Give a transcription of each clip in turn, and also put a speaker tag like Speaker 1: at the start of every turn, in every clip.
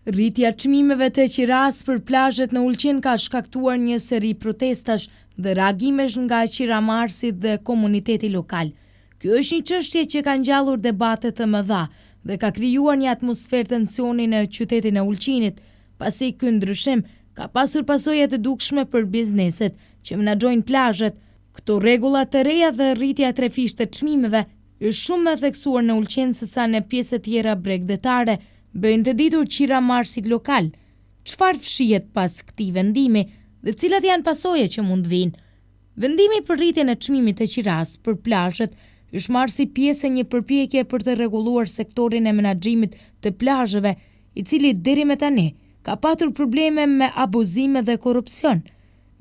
Speaker 1: Rritja çmimeve të qiras për plazhet në Ulqin ka shkaktuar një seri protestash dhe reagimesh nga qiramarrësit dhe komuniteti lokal. Kjo është një çështje që ka ngjallur debate të mëdha dhe ka krijuar një atmosferë tensioni në qytetin e Ulqinit, pasi ky ndryshim ka pasur pasoja të dukshme për bizneset që menaxhojnë plazhet. Këto rregulla të reja dhe rritja e trefisht të çmimeve është shumë më theksuar në Ulqin sesa në pjesë të tjera bregdetare, bëjnë të ditur qiramarrësit lokal. Çfarë fshihet pas këtij vendimi dhe cilat janë pasoja që mund vinë? Vendimi për rritjen e çmimit të qiras për plazhet është marrë si pjesë e një përpjekje për të rregulluar sektorin e menaxhimit të plazheve, i cili deri më tani ka patur probleme me abuzime dhe korrupsion.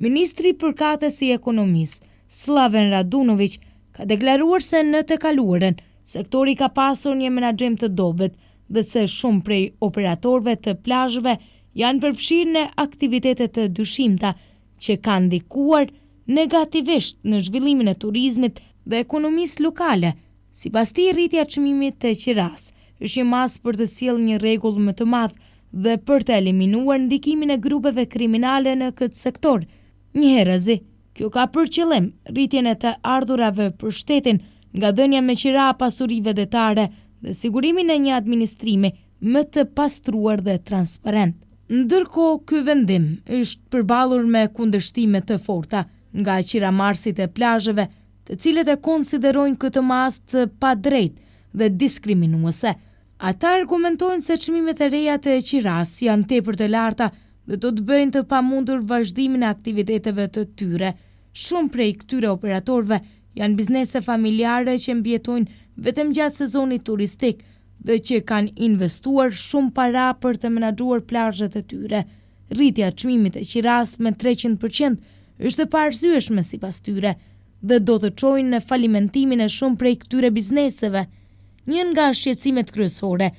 Speaker 1: Ministri i përkatës i ekonomisë, Slaven Radunović, ka deklaruar se në të kaluarën sektori ka pasur një menaxhim të dobët dhe se shumë prej operatorëve të plazheve janë përfshirë në aktivitete të dyshimta që kanë ndikuar negativisht në zhvillimin e turizmit dhe ekonomisë lokale. Sipas tij, rritja e çmimit të qiras është një mas për të sjellë një rregull më të madh dhe për të eliminuar ndikimin e grupeve kriminale në këtë sektor. Njëherëzi, kjo ka për qëllim rritjen e të ardhurave për shtetin nga dhënia me qira pasurive detare dhe sigurimin e një administrimi më të pastruar dhe transparent. Ndërkohë, ky vendim është përballur me kundërshtime të forta nga qiramarrësit e plazheve, të cilët e konsiderojnë këtë masë të padrejtë dhe diskriminuese. Ata argumentojnë se çmimet e reja të qiras janë tepër të larta dhe do të bëjnë të pamundur vazhdimin e aktiviteteve të tyre. Shumë prej këtyre operatorëve janë biznese familjare që mbjetojnë vetëm gjatë sezonit turistik dhe që kanë investuar shumë para për të menaxhuar plazhet e tyre. Rritja e çmimit të qiras me 300% është e paarsyeshme sipas tyre dhe do të çojë në falimentimin e shumë prej këtyre bizneseve. Një nga shqetësimet kryesore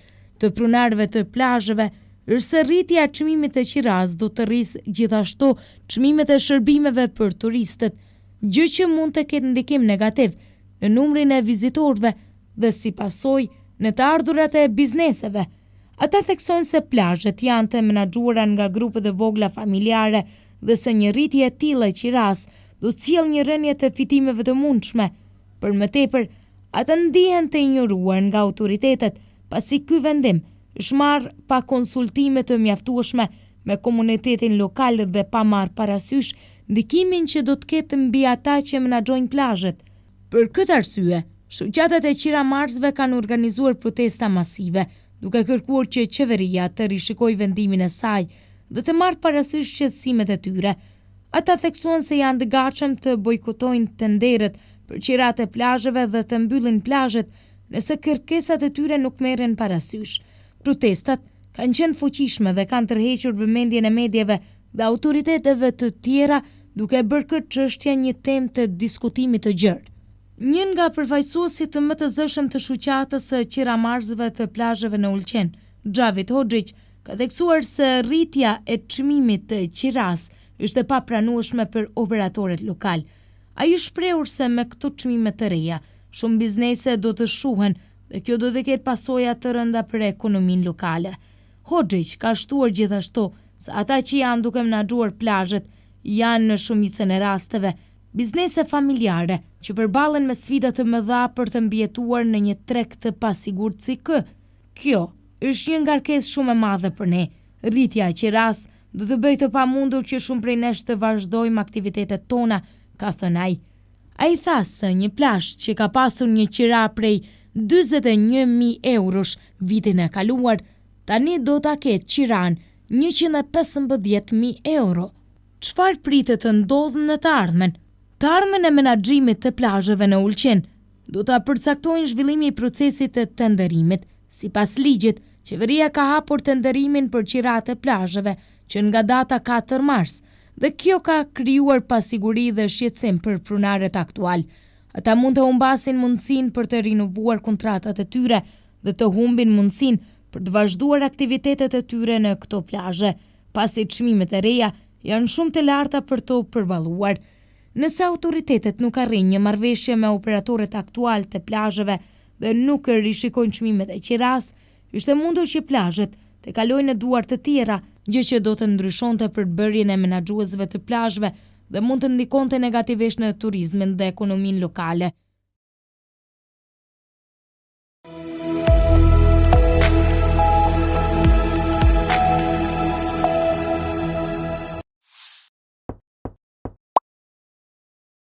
Speaker 1: të pronarëve të plazheve është se rritja e çmimit të qiras do të rrisë gjithashtu çmimet e shërbimeve për turistët, gjë që mund të ketë ndikim negativ në numrin e vizitorëve dhe si pasojë në të ardhurat e bizneseve. Ata theksojnë se plazhet janë të menaxhuara nga grupe të vogla familjare dhe se një rritje e tillë e qiras do të sjellë një rënje të fitimeve të mundshme. Për më tepër, ata ndihen të injoruar nga autoritetet, pasi ky vendim është marrë pa konsultime të mjaftueshme me komunitetin lokal dhe pa marrë parasysh ndikimin që do të ketë mbi ata që menaxhojnë plazhet. Për këtë arsye, shoqatat e qiramarrësve kanë organizuar protesta masive, duke kërkuar që qeveria të rishikojë vendimin e saj dhe të marrë parasysh shqetësimet e tyre. Ata theksuan se janë të gatshëm të bojkotojnë tenderet për qirat e plazheve dhe të mbyllin plazhet nëse kërkesat e tyre nuk merren parasysh. Protestat kanë qenë fuqishme dhe kanë tërhequr vëmendjen e mediave dhe autoriteteve të tjera, duke bërë këtë çështje një temë të diskutimit të gjerë. Një nga përfaqësuesit të më të zëshëm të shoqatës së qiramarrësve të plazheve në Ulqin, Xhavit Hoxhić, ka theksuar se rritja e çmimit të qiras është e papranueshme për operatorët lokal. Ai shprehur se me këto çmime të reja, shumë biznese do të shuhen dhe kjo do të ketë pasoja të rënda për ekonominë lokale. Hoxhić ka shtuar gjithashtu se ata që janë duke menaxhuar plazhet janë në shumicën e rasteve biznese familjare që përballen me sfida të mëdha për të mbijetuar në një treg të pasigurt si ky. Kjo është një ngarkesë shumë e madhe për ne. Rritja e qiras do të bëjë të pamundur që shumë prej nesh të vazhdojmë aktivitetet tona, ka thënë ai. Ai tha se një plazh që ka pasur një qira prej 41.000 eurosh vitin e kaluar, tani do ta ketë qiran 115.000 euro. Çfarë pritet të ndodhë në të ardhmen? Të ardhmen e menaxhimit të plazheve në Ulqin do ta përcaktojnë zhvillimi i procesit të tenderimit. Sipas ligjit, qeveria ka hapur tenderimin për qirat e plazheve që nga data 4 mars, dhe kjo ka krijuar pasiguri dhe shqetësim për pronarët aktual. Ata mund të humbasin mundësinë për të rinovuar kontratat e tyre dhe të humbin mundësinë për të vazhduar aktivitetet e tyre në këto plazhe, pasi çmimet e reja janë shumë të larta për të përballuar. Nëse autoritetet nuk arrin një marrëveshje me operatorët aktual të plazheve dhe nuk rishikojnë çmimet e qiras, është e mundur që plazhet të kalojnë në duar të tjera, gjë që do të ndryshonte përbërjen e menaxhuesve të plazheve dhe mund të ndikonte negativisht në turizmin dhe ekonominë lokale.